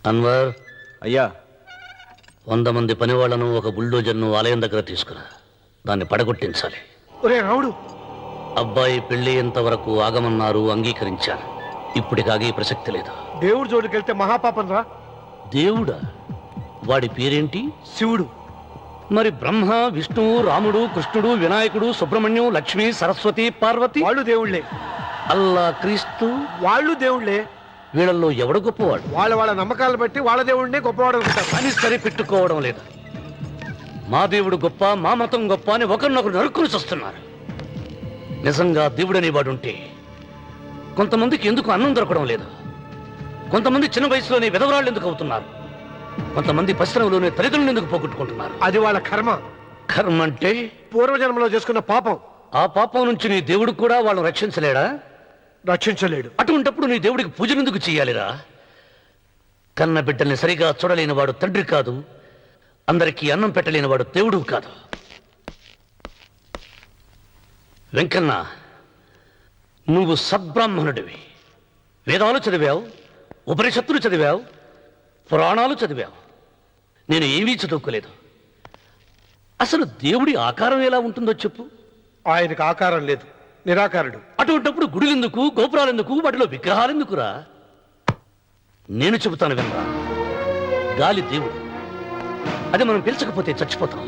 అన్వర్, అయ్యా 100 మంది పనివాళ్లను ఒక బుల్డోజర్ను ఆలయం దగ్గర తీసుకురా. దాన్ని పడగొట్టించాలి. ఒరే రావుడు, అబ్బాయి పెళ్ళయ్యేంత వరకు ఆగమన్నారు, అంగీకరించాను. ఇప్పటికి ఆగే ప్రసక్తి లేదు. దేవుడి జోడికెళ్తే మహాపాపం రా. దేవుడా? వాడి పేరేంటి? శివుడు. మరి బ్రహ్మ, విష్ణువు, రాముడు, కృష్ణుడు, వినాయకుడు, సుబ్రహ్మణ్యం, లక్ష్మి, సరస్వతి, పార్వతి వాళ్ళు దేవుళ్లే. అల్లా, క్రీస్తు వాళ్ళు దేవుళ్లే. వీళ్ళల్లో ఎవడు గొప్పవాడు? వాళ్ళ నమ్మకాలను బట్టి వాళ్ళ దేవుడినే గొప్పవాడు అనుకుంటారు. అని సరిపెట్టుకోవడం లేదు. మా దేవుడు గొప్ప, మా మతం గొప్ప అని ఒకరినొకరు నరుక్కుని చూస్తున్నారు. నిజంగా దేవుడనే వాడుంటే కొంతమందికి ఎందుకు అన్నం దొరకడం లేదు? కొంతమంది చిన్న వయసులోనే విధవరాళ్ళు ఎందుకు అవుతున్నారు? కొంతమంది పశ్చిమలోనే తల్లిదండ్రులు ఎందుకు పోగొట్టుకుంటున్నారు? అది వాళ్ళ కర్మ. కర్మ అంటే పూర్వజన్మలో చేసుకున్న పాపం. ఆ పాపం నుంచి నీ దేవుడు కూడా వాళ్ళని రక్షించలేడా? రక్షించలేడు. అటువంటప్పుడు నీ దేవుడికి పూజలు ఎందుకు చెయ్యాలిరా? కన్న బిడ్డల్ని సరిగా చూడలేని వాడు తండ్రి కాదు, అందరికీ అన్నం పెట్టలేని వాడు దేవుడు కాదు. వెంకన్న, నువ్వు సద్బ్రాహ్మణుడివి. వేదాలు చదివావు, ఉపనిషత్తులు చదివావు, పురాణాలు చదివావు. నేను ఏమీ చదువుకోలేదు. అసలు దేవుడి ఆకారం ఎలా ఉంటుందో చెప్పు. ఆయనకు ఆకారం లేదు, నిరాకారుడు. అటువంటప్పుడు గుడులెందుకు, గోపురాలెందుకు, వాటిలో విగ్రహాలెందుకురా? నేను చెబుతాను వినరా. గాలి దేవుడు, అది మనం పీల్చకపోతే చచ్చిపోతాం.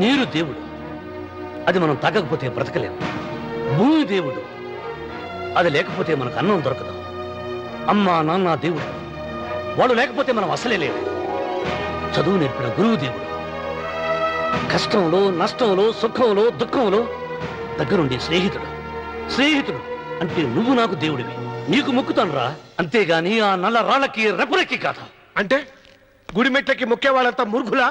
నీరు దేవుడు, అది మనం తాగకపోతే బ్రతకలేము. భూమి దేవుడు, అది లేకపోతే మనకు అన్నం దొరకదు. అమ్మ నాన్న దేవుడు, వాళ్ళు లేకపోతే మనం అసలే లేవు. చదువు నేర్పిన గురువు దేవుడు, కష్టంలో, నష్టంలో, సుఖంలో, దుఃఖంలో దగ్గరుండి స్నేహితుడు. స్నేహితుడు అంటే నువ్వు నాకు దేవుడివి. నీకు మొక్కుతాను రా, అంతేగాని ఆ నల్ల రాళ్ళకి రెపురెక్కి కాదు. అంటే గుడి మెట్లకి మొక్కే వాళ్ళంతా మూర్ఖులా?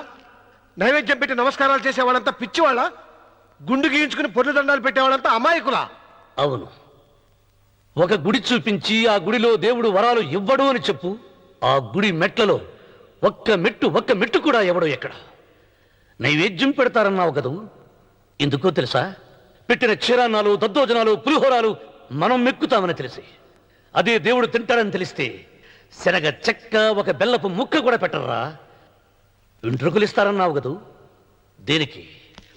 నైవేద్యం పెట్టి నమస్కారాలు చేసే వాళ్ళంతా పిచ్చివాళ్ళ? గుండు గీయించుకుని పొర్లు దండాలు పెట్టేవాళ్ళంతా అమాయకులా? అవును. ఒక గుడి చూపించి ఆ గుడిలో దేవుడు వరాలు ఇవ్వడు అని చెప్పు. ఆ గుడి మెట్లలో ఒక్క మెట్టు కూడా ఎవడో ఎక్కడ. నైవేద్యం పెడతారన్నావు కదూ, ఎందుకో తెలుసా? పెట్టిన క్షీరాన్నాలు, దద్దోజనాలు, పులిహోరాలు మనం మెక్కుతామని తెలిసి, అదే దేవుడు తింటాడని తెలిస్తే శనగ చెక్క, ఒక బెల్లపు ముక్క కూడా పెట్టరా. వెంట్రుకలు ఇస్తారన్నావు కదూ, దేనికి?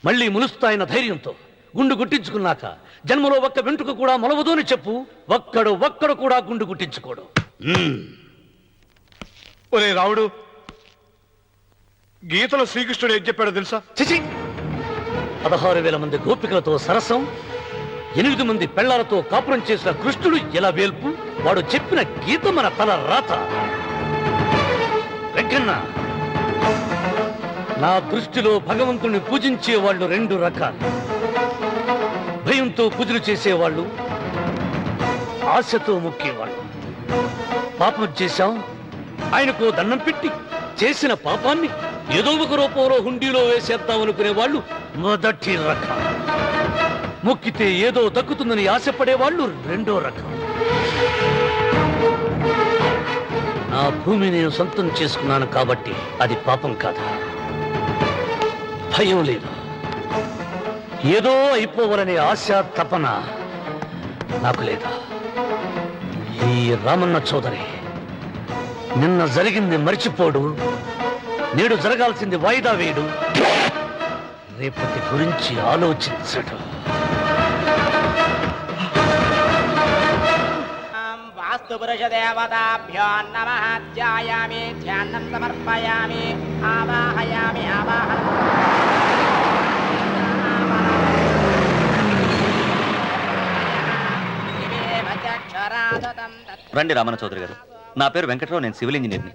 మళ్ళీ ములుస్తాయన్న ధైర్యంతో గుండు గుట్టించుకున్నాక జన్మలో ఒక్క వెంట్రుక కూడా మొలవదు అని చెప్పు. ఒక్కడు కూడా గుండు గుట్టించుకోడు. ఒరే రావుడు, గీతలో శ్రీకృష్ణుడు ఏం చెప్పాడో తెలుసా? చిచి! 16,000 మంది గోపికలతో సరసం, 8 మంది పెళ్లాలతో కాపురం చేసిన కృష్ణుడు ఎలా వేల్పు? వాడు చెప్పిన గీత మన తల రాత. వెంకన్న, నా దృష్టిలో భగవంతుణ్ణి పూజించే వాళ్ళు 2 రకాలు. భయంతో పూజలు చేసేవాళ్ళు, ఆశతో మొక్కేవాళ్ళు. పాపం చేశాం, ఆయనకు దండం పెట్టి చేసిన పాపాన్ని ఏదో ఒక రూపంలో హుండీలో వేసేద్దామనుకునే వాళ్ళు మొదటి రకం. మొక్కితే ఏదో దక్కుతుందని ఆశపడేవాళ్ళు 2వ రకం. నా భూమి నేను సొంతం చేసుకున్నాను కాబట్టి అది పాపం కాదా? భయం లేదు, ఏదో అయిపోవాలనే ఆశ, తపన నాకు లేదా? ఈ రామన్న చౌదరి నిన్న జరిగింది మర్చిపోడు, నేడు జరగాల్సింది వాయిదా వేయడు, రేపటి గురించి ఆలోచించడు. వాస్తుపురుషదేవతాభ్యో నమః. ధ్యాయామి, ధ్యానం సమర్పయామి, ఆవాహయామి, రండి రామన్న చౌదరి గారు. నా పేరు వెంకట్రావు, నేను సివిల్ ఇంజనీర్ని.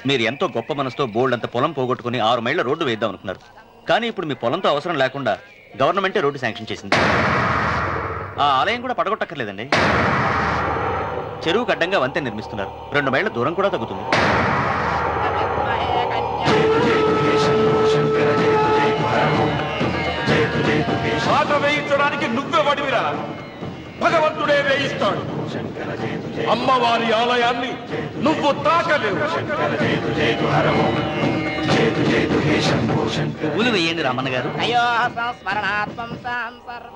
మీరు ఎంతో గొప్ప మనసుతో బోల్డ్ అంత పొలం పోగొట్టుకుని 6 మైళ్ళ రోడ్డు వేద్దాం అనుకున్నారు. కానీ ఇప్పుడు మీ పొలంతో అవసరం లేకుండా గవర్నమెంటే రోడ్డు శాంక్షన్ చేసింది. ఆ ఆలయం కూడా పడగొట్టక్కర్లేదండి. చెరువుకు అడ్డంగా వంతెన నిర్మిస్తున్నారు. 2 మైళ్ళ దూరం కూడా తగ్గుతుంది. పాట వేయించడానికి నువ్వే వడివిరా, భగవంతుడే వేయిస్తాడు. అమ్మవారి ఆలయాన్ని నువ్వు తాకలేవు. పూలు వేయండి రామన్న గారు.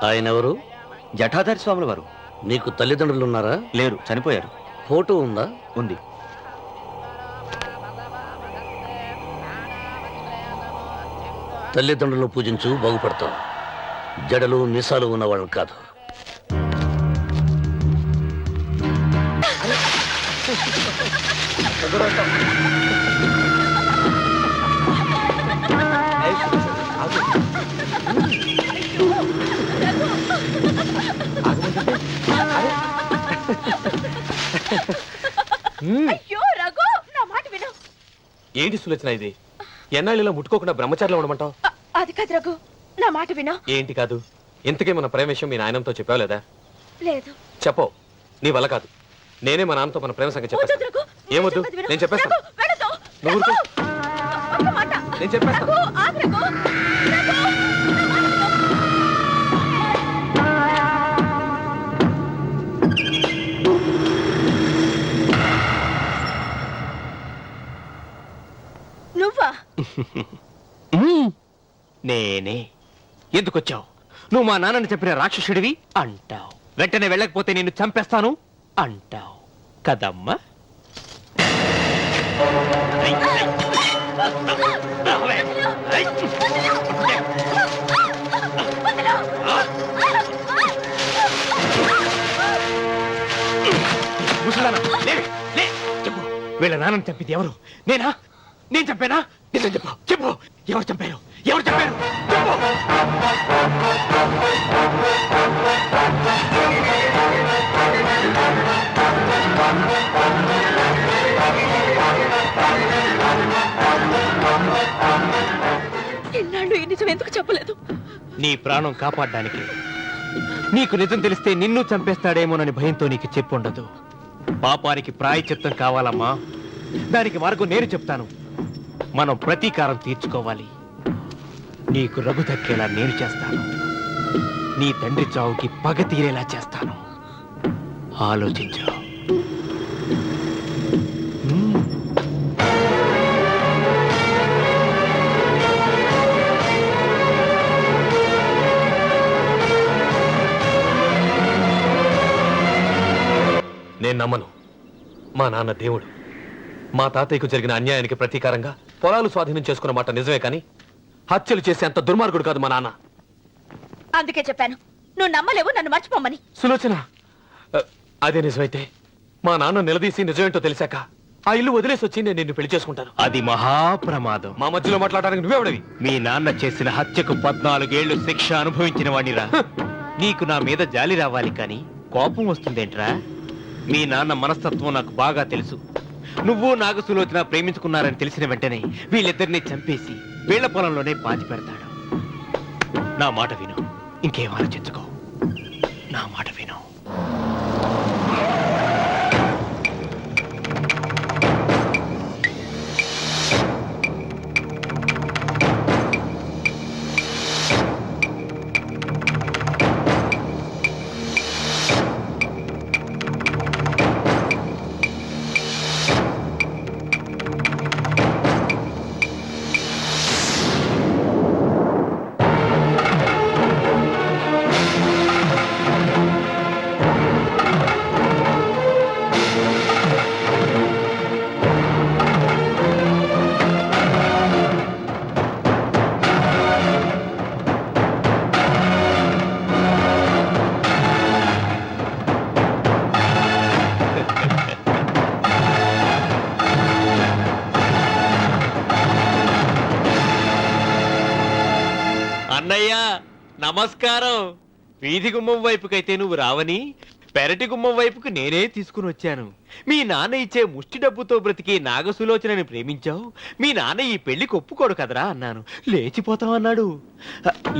ఆయన ఎవరు? జటాధారి స్వాముల వారు. నీకు తల్లిదండ్రులు ఉన్నారా? లేరు, చనిపోయారు. ఫోటో ఉందా? ఉంది. తల్లిదండ్రులను పూజించు, బాగుపడతావు. జడలు మీసాలు ఉన్న వాళ్ళని కాదు. అయ్యో రఘు, నా మాట విను. ఏంటి సులోచన ఇది? ఎన్నాళ్ళలో ముట్టుకోకుండా బ్రహ్మచారిలో ఉండమంటావు? అది కాదు రఘు, నా మాట విను. ఏంటి కాదు? ఇంతకీ మన ప్రేమ విషయం మీ నాయనంతో చెప్పావు లేదా? లేదు. చెప్పవు. నీ వల్ల కాదు. నేనే మా నాన్నతో మన ప్రేమ సంగతి వద్దు చెప్పేస్తాను. రఘు, ఏమొద్దు? చెప్పేది విను. నేను చెప్పేస్తాను. రఘు, వెళ్ళొద్దు. నువ్వు రఘు, ఊరుకో. ఒక్క మాట. నేను చెప్పేస్తాను. రఘు, ఆగు రఘు. రఘు, నా మాట విను. నువ్వా? నేనే. ఎందుకొచ్చావు? నువ్వు మా నాన్నని చెప్పిన రాక్షసుడివి అంటావు. వెంటనే వెళ్ళకపోతే నిన్ను చంపేస్తాను అంటావు కదమ్మా? ముసలానా, లే, లే, చెప్పు. వీళ్ళ నాన్నని చంపింది ఎవరు? నేనా? నేను చంపానా? నిజం చెప్పు, చెప్పు. ఎవరు చంపారు? ఎవరు చంపారు? చెప్పు. ఇన్నాళ్ళు ఈ నిజం ఎందుకు చెప్పలేదు? నీ ప్రాణం కాపాడడానికి. నీకు నిజం తెలిస్తే నిన్ను చంపేస్తాడేమోనని భయంతో నీకు చెప్పుండదు. పాపానికి ప్రాయశ్చిత్తం కావాలమ్మా. దానికి మార్గం నేను చెప్తాను. మనం ప్రతీకారం తీర్చుకోవాలి. నీకు రఘు దక్కేలా నేను చేస్తాను. నీ తండ్రి చావుకి పగ తీరేలా చేస్తాను. ఆలోచించు. నేను నమ్మను. మా నాన్న దేవుడు. మా తాతయ్యకు జరిగిన అన్యాయానికి ప్రతీకారంగా పొలాలు స్వాధీనం చేసుకున్న మాట నిజమే, కానీ హత్యలు చేసే అంత దుర్మార్గుడు కాదు మా నాన్న. అందుకే చెప్పాను, నువ్వు నమ్మలేవు, నన్ను మర్చిపోమని. సులోచన, అదే నిజమైతే మా నాన్న నిలదీసి నిజమేంటో తెలిసాక ఆ ఇల్లు వదిలేసి వచ్చి నేను నిన్ను పెళ్లి చేసుకుంటాను. అది మహాప్రమాదం. మా మధ్యలో మాట్లాడడానికి నువ్వెవడవి? మీ నాన్న చేసిన హత్యకు 14 ఏళ్లు శిక్ష అనుభవించిన వాడిరా. నీకు నా మీద జాలి రావాలి, కానీ కోపం వస్తుందేంట్రా? మీ నాన్న మనస్తత్వం నాకు బాగా తెలుసు. నువ్వు నాగ సులోచన ప్రేమించుకున్నారని తెలిసిన వెంటనే వీళ్ళిద్దరిని చంపేసి వీళ్ల పొలంలోనే పాతి పెడతాడు. నా మాట విను, ఇంకేం ఆలోచించుకో. నా మాట విను. అన్నయ్య నమస్కారం. వీధి గుమ్మం వైపుకైతే నువ్వు రావని పెరటి గుమ్మం వైపుకు నేనే తీసుకుని వచ్చాను. మీ నాన్న ఇచ్చే ముష్టి డబ్బుతో బ్రతికి నాగసులోచనని ప్రేమించావు. మీ నాన్న ఈ పెళ్లికి ఒప్పుకోడు కదరా అన్నాను. లేచిపోతామన్నాడు.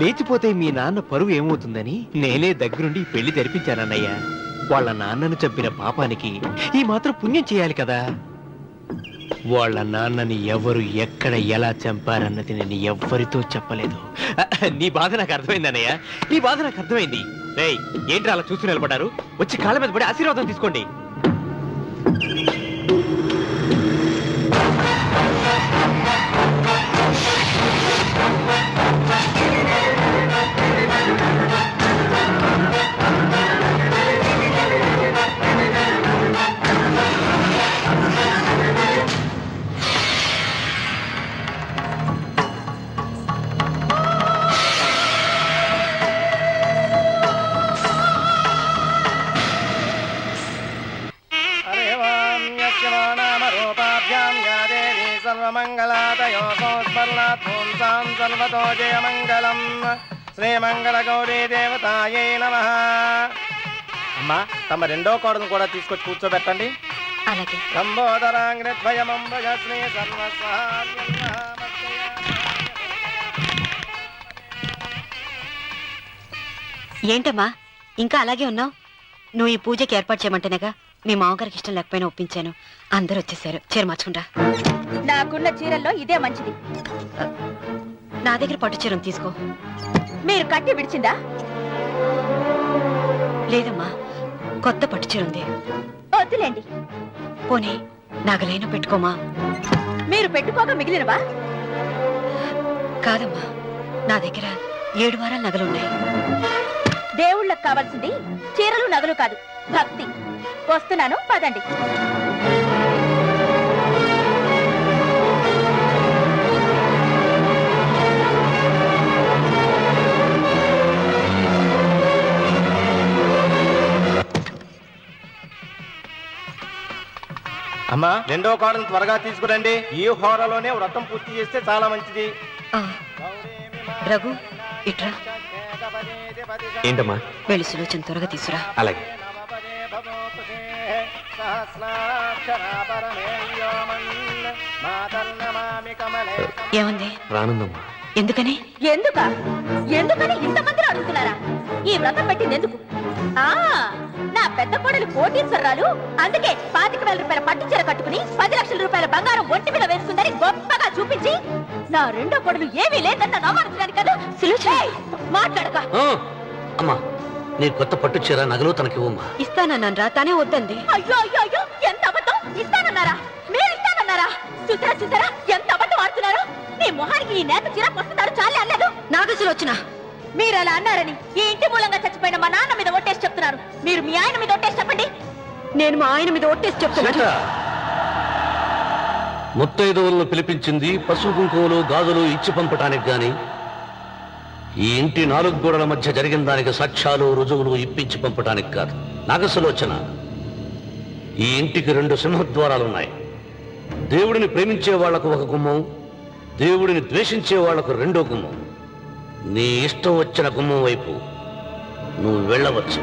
లేచిపోతే మీ నాన్న పరువు ఏమవుతుందని నేనే దగ్గరుండి ఈ పెళ్లి జరిపించానన్నయ్య. వాళ్ళ నాన్నను చంపిన పాపానికి ఈ మాత్రం పుణ్యం చేయాలి కదా. వాళ్ళ నాన్నని ఎవరు ఎక్కడ ఎలా చంపారన్నది నేను ఎవ్వరితో చెప్పలేదు. నీ బాధ నాకు అర్థమైంది అన్నయ్య, నీ బాధ నాకు అర్థమైంది. రేయ్, ఏంట్రా అలా చూస్తూ నిలబడ్డారు? వచ్చి కాళ్ళ మీద పడి ఆశీర్వాదం తీసుకోండి. సర్వమంగళాదయో సంస్మరణాత్మూంసాం సర్వతో జయమంగళం శ్రీమంగళగౌరీ దేవతాయై నమః. అమ్మా తమ రెండో కోడను కూడా తీసుకొచ్చి కూర్చోబెట్టండి. అలాగే. లంబోదరాంగ్రద్వయమంబగ శ్రీ సర్వస్వామ్యం. ఏంటమ్మా ఇంకా అలాగే ఉన్నావు? నువ్వు ఈ పూజకి ఏర్పాటు చేయమంటేనేగా మీ మామగారికి ఇష్టం లేకపోయినా ఒప్పించాను. అందరూ వచ్చేసారు. చీర మార్చుకుంటా. నాకున్న చీరల్లో ఇదే మంచిది. నా దగ్గర పట్టు చీరను తీసుకో. మీరు కట్టి విడిచిందా? లేదమ్మా, కొత్త పట్టు చీర ఉంది. వద్దులేండి. పోనీ నగలైనా పెట్టుకోమా. మీరు పెట్టుకోక మిగిలినవా? కాదమ్మా, నా దగ్గర 7 వారాల నగలున్నాయి. దేవుళ్ళకి కావాల్సింది చీరలు నగలు కాదు, భక్తి. వస్తున్నాను, పదండి. అమ్మా రెండో కోడను త్వరగా తీసుకురండి. ఈ హోరలోనే వ్రతం పూర్తి చేస్తే చాలా మంచిది. ఆ, రఘు ఇట్రా. ఏంటమ్మా? వెళ్ళి సులోచన త్వరగా తీసురా. అలాగే. ఏముంది? రానుందమ్మా. ఎందుకని? ఎందుకని ఇంతమందిని అడుగుతున్నారా? ఈ వ్రతం పెట్టింది ఎందుకు? నా పెద్ద కోడలు కోటీశ్వరరాలు, అందుకే 25,000 రూపాయల పట్టు చీర కట్టుకుని 10 లక్షల రూపాయల బంగారం ఒంటి మీద వేసుకుందని గొప్పగా చూపించి, నా రెండో కోడలు ఏమీ లేదన్న నమ్మడానికి కదా. మాట్లాడక. అమ్మా, నీ కొత్త పట్టు చీర నగలు తనకివ్వమ్మా. ఇస్తానన్నాను రా, తానే వద్దంది. అయ్యో అయ్యో అయ్యో, ఎంత అబద్ధం! ఇస్తానన్నారా? మీరు ఇస్తానన్నారా? చూసారా చూసారా ఎంత అబద్ధం ఆడుతున్నారు? నీ మొహానికి ఈ నేత చీర వస్తున్నారు చాలే అన్నదు. నాగసులు వచ్చిన మీరు అలా అన్నారని ఈ ఇంటి మూలంగా చచ్చిపోయిన మా నాన్న మీద ఒట్టేసి చెప్తున్నారు. మీరు మీ ఆయన మీద ఒట్టేసి చెప్పండి. నేను మా ఆయన మీద ఒట్టేసి చెప్తున్నాను. ముత్తైదువులను పిలిపించింది పసుపు కుంకుమలు గాజులు ఇచ్చి పంపటానికి గాని, ఈ ఇంటి 4 గోడల మధ్య జరిగిన దానికి సాక్ష్యాలు రుజువులు ఇప్పించి పంపటానికి కాదు. నాగసులోచన, ఈ ఇంటికి 2 సింహద్వారాలున్నాయి. దేవుడిని ప్రేమించే వాళ్లకు ఒక గుమ్మం, దేవుడిని ద్వేషించే వాళ్లకు 2వ గుమ్మం. నీ ఇష్టం వచ్చిన గుమ్మం వైపు నువ్వు వెళ్ళవచ్చు.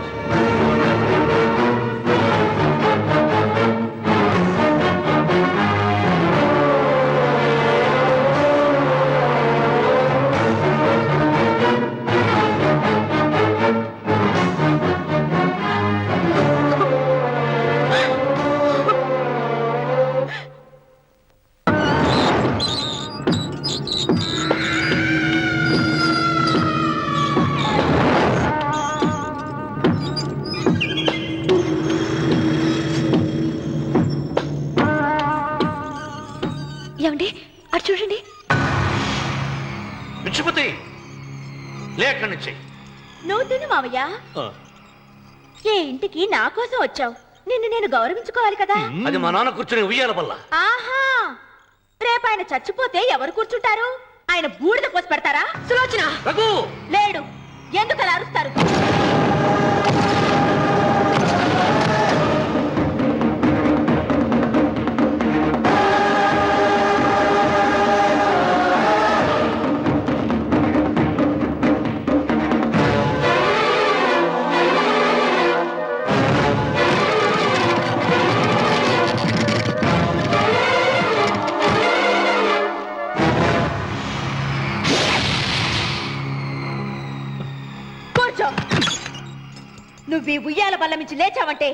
ఏమండి అటు చూడండి. విచ్చిపోతే లేక నుంచి నువ్వు తిను మావయ్య. ఏ ఇంటికి నా కోసం వచ్చావు, నిన్ను నేను గౌరవించుకోవాలి కదా. అది మా నాన్న కూర్చుని ఉయ్యాల వల్ల. ఆహా, రేపు ఆయన చచ్చిపోతే ఎవరు కూర్చుంటారు? ఆయన బూడిద పోసి పెడతారా? సులోచన రఘు లేడు. ఎందుకు అలా అరుస్తారు? నువ్వు ఈ ఉయ్యాల బల్ల నుంచి లేచావంటే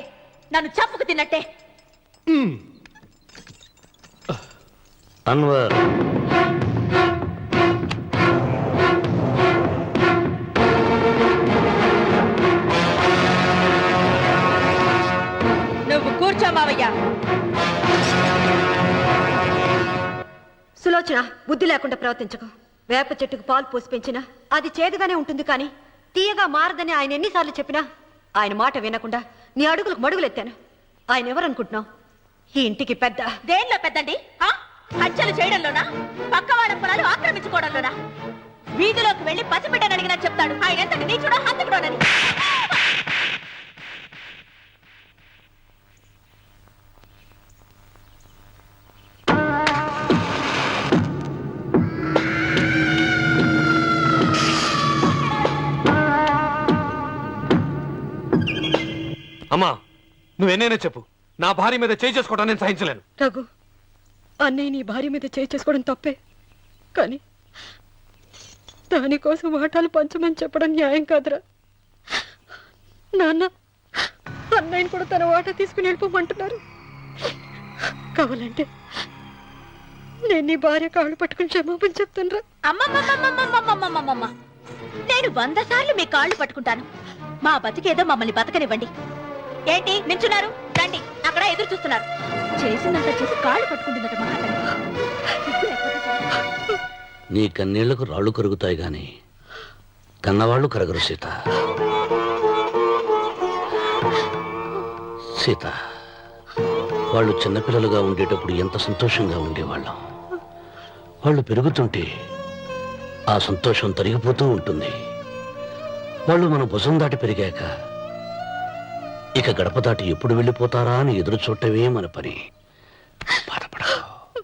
నన్ను చంపుకు తిన్నట్టే. అన్వర్, నువ్వు కూర్చో మావయ్య. సులోచన, బుద్ధి లేకుండా ప్రవర్తించకు. వేప చెట్టుకు పాలు పోసి పెంచినా అది చేదుగానే ఉంటుంది, కానీ తీయగా మారదని ఆయన ఎన్నిసార్లు చెప్పినా ఆయన మాట వినకుండా నీ అడుగులకు మడుగులెత్తాను. ఆయన ఎవరనుకుంటున్నావు? ఈ ఇంటికి పెద్ద. దేనిలో పెద్దండి? హత్యలు చేయడంలోనా? పక్కవాడ పొలాలు ఆక్రమించుకోవడంలోనా? వీధిలోకి వెళ్లి పసిబిడ్డని అడిగినా చెప్తాడు ఆయన ఎంతటి నీచుడో హంతకుడోనని. అమ్మా నువ్వెన్నైనా చెప్పు, నా భార్య మీద చేయి చేసుకోవడం నేను సహించలేను. రఘు, అన్నయ్య నీ భార్య మీద చేయి చేసుకోవడం తప్పే, కానీ దానికోసం వాటాలు పంచమని చెప్పడం న్యాయం కాదురా. నాన్న అన్నయ్యని కూడా తన వాటా తీసుకుని వెళ్ళిపోమంటున్నారు. కావాలంటే నేను నీ భార్య కాళ్ళు పట్టుకుని క్షమాపణ చెప్తానురా. అమ్మమ్మమ్మమ్మమ్మమ్మమ్మమ్మమ్మ, నేను 100 సార్లు మీ కాళ్ళు పట్టుకుంటాను. మా బతికేదో మమ్మల్ని బతకనివ్వండి. ఏంటి నించున్నారు? రండి, అక్కడ ఎదురు చూస్తున్నారు. చేసిందంత చేసి కాళ్ళు పట్టుకుంటుందట మహాతల్లి. నీ కన్నీళ్లకు రాళ్ళు కరుగుతాయి గాని కన్నవాళ్ళు కరగరు సీత. సీత, వాళ్ళు చిన్నపిల్లలుగా ఉండేటప్పుడు ఎంత సంతోషంగా ఉండేవాళ్ళం. వాళ్ళు పెరుగుతుంటే ఆ సంతోషం తరిగిపోతూ ఉంటుంది. వాళ్ళు మన భుజం దాటి పెరిగాక ఇక గడప దాటి ఎప్పుడు వెళ్ళిపోతారా అని ఎదురు చూడటమే మన పని.